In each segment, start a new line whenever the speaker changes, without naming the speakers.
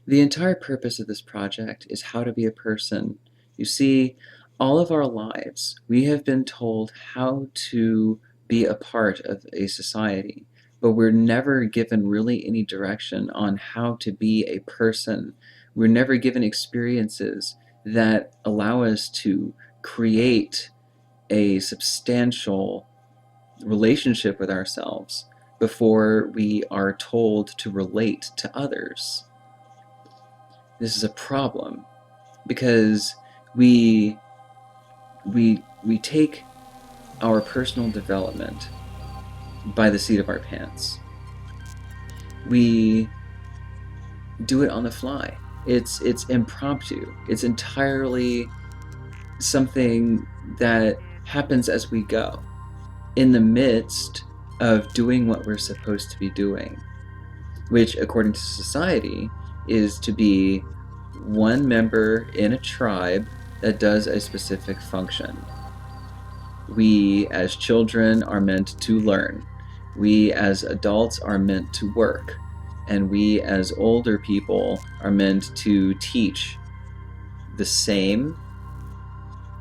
The entire purpose of this project is how to be a person. You see, all of our lives, we have been told how to be a part of a society, but we're never given really any direction on how to be a person. We're never given experiences that allow us to create a substantial relationship with ourselves before we are told to relate to others. This is a problem because we we take our personal development by the seat of our pants. We do it on the fly. It's impromptu. It's entirely something that happens as we go, in the midst of doing what we're supposed to be doing, which, according to society, is to be one member in a tribe that does a specific function. We as children are meant to learn. We as adults are meant to work. And we as older people are meant to teach the same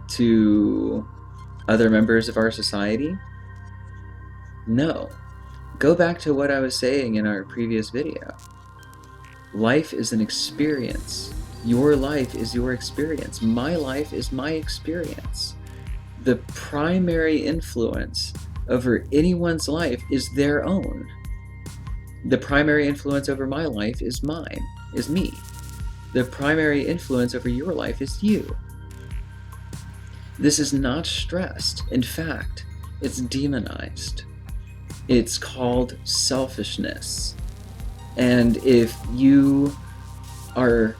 to other members of our society? No. Go back to what I was saying in our previous video. Life is an experience. Your life is your experience. My life is my experience. The primary influence over anyone's life is their own. The primary influence over my life is mine, is me. The primary influence over your life is you. This is not stressed. In fact, it's demonized. It's called selfishness. And if you are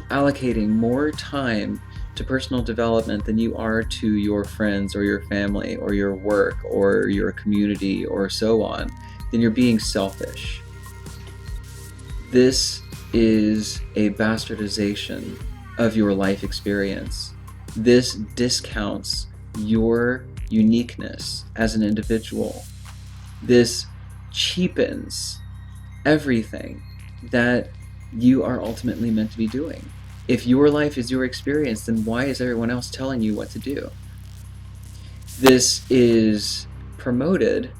allocating more time to personal development than you are to your friends or your family or your work or your community or so on, then you're being selfish. This is a bastardization of your life experience. This discounts your uniqueness as an individual. This cheapens everything that you are ultimately meant to be doing. If your life is your experience, then why is everyone else telling you what to do? This is promoted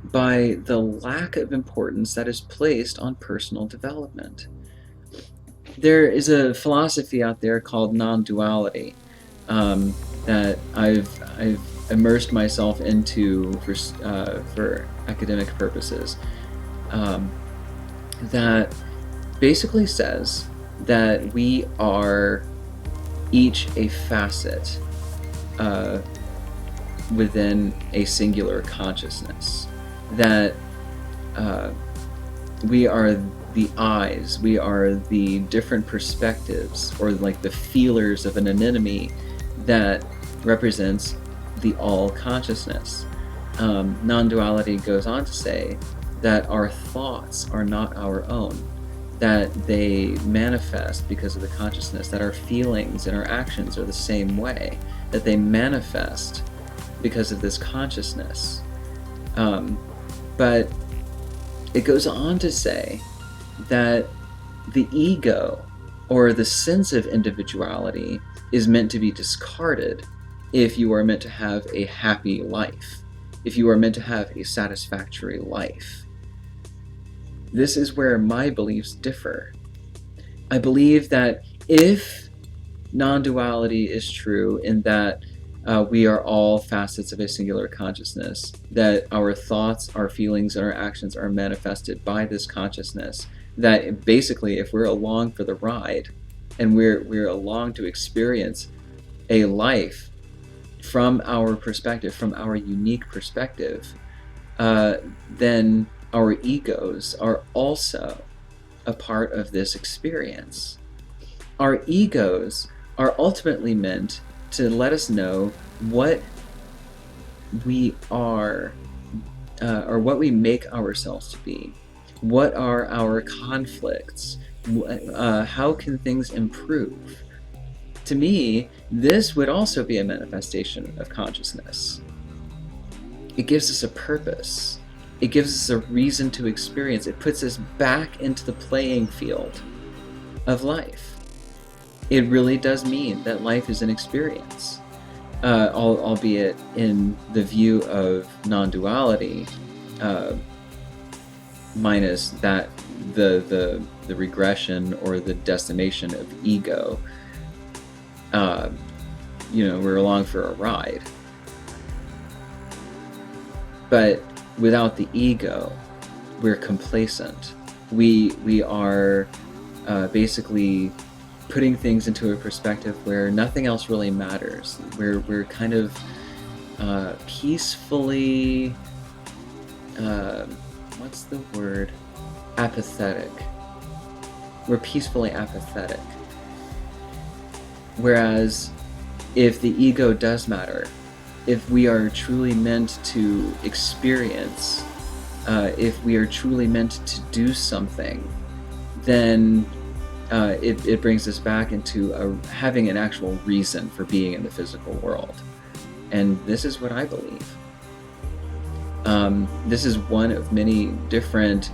by the lack of importance that is placed on personal development. There is a philosophy out there called non-duality that I've immersed myself into for academic purposes. That basically says that we are each a facet within a singular consciousness. That we are the eyes, we are the different perspectives, or like the feelers of an anemone that represents the all consciousness. Non-duality goes on to say that our thoughts are not our own, that they manifest because of the consciousness, that our feelings and our actions are the same way, that they manifest because of this consciousness. But it goes on to say that the ego, or the sense of individuality, is meant to be discarded if you are meant to have a happy life, if you are meant to have a satisfactory life. This is where my beliefs differ. I believe that if non-duality is true in that we are all facets of a singular consciousness, that our thoughts, our feelings, and our actions are manifested by this consciousness, that basically if we're along for the ride and we're along to experience a life from our perspective, from our unique perspective, then our egos are also a part of this experience. Our egos are ultimately meant to let us know what we are, or what we make ourselves to be. What are our conflicts? How can things improve? To me, this would also be a manifestation of consciousness. It gives us a purpose. It gives us a reason to experience. It puts us back into the playing field of life. It really does mean that life is an experience, albeit in the view of non-duality, minus that the regression or the decimation of ego. We're along for a ride. But without the ego, we're complacent. We are basically putting things into a perspective where nothing else really matters. We're kind of peacefully, what's the word? Apathetic. We're peacefully apathetic. Whereas if the ego does matter, if we are truly meant to experience, if we are truly meant to do something, then it brings us back into having an actual reason for being in the physical world. And this is what I believe. This is one of many different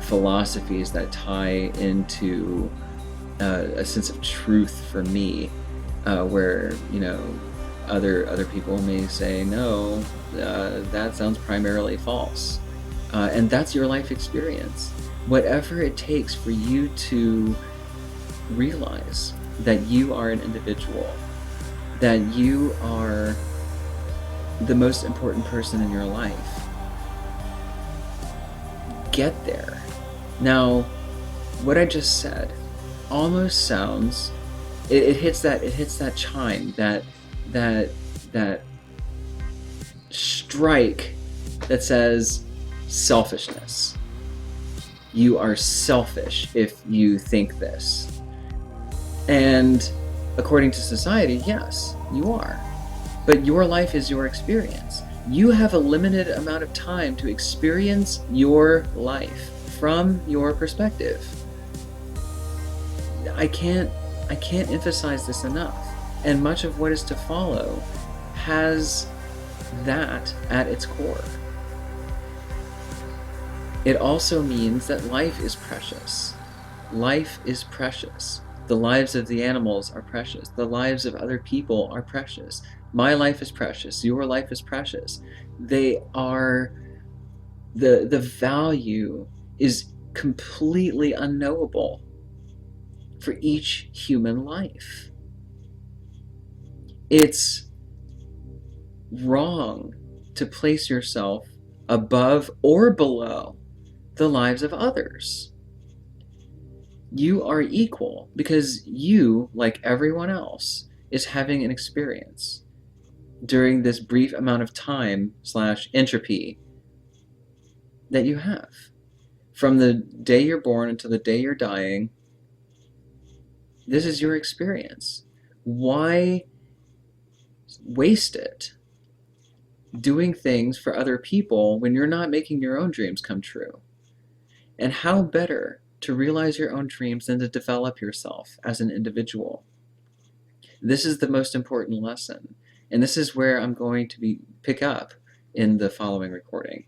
philosophies that tie into a sense of truth for me, where other people may say, no, that sounds primarily false. And that's your life experience. Whatever it takes for you to realize that you are an individual, that you are the most important person in your life. Get there. Now, what I just said almost sounds, it hits that chime, that strike that says selfishness. You are selfish if you think this. And according to society, yes, you are. But your life is your experience. You have a limited amount of time to experience your life from your perspective. I can't emphasize this enough. And much of what is to follow has that at its core. It also means that life is precious. Life is precious. The lives of the animals are precious. The lives of other people are precious. My life is precious. Your life is precious. They are, the value is completely unknowable for each human life. It's wrong to place yourself above or below the lives of others. You are equal because you, like everyone else, is having an experience during this brief amount of time / entropy that you have. From the day you're born until the day you're dying, this is your experience. Why waste it doing things for other people when you're not making your own dreams come true? And how better to realize your own dreams than to develop yourself as an individual? This is the most important lesson. And this is where I'm going to pick up in the following recording.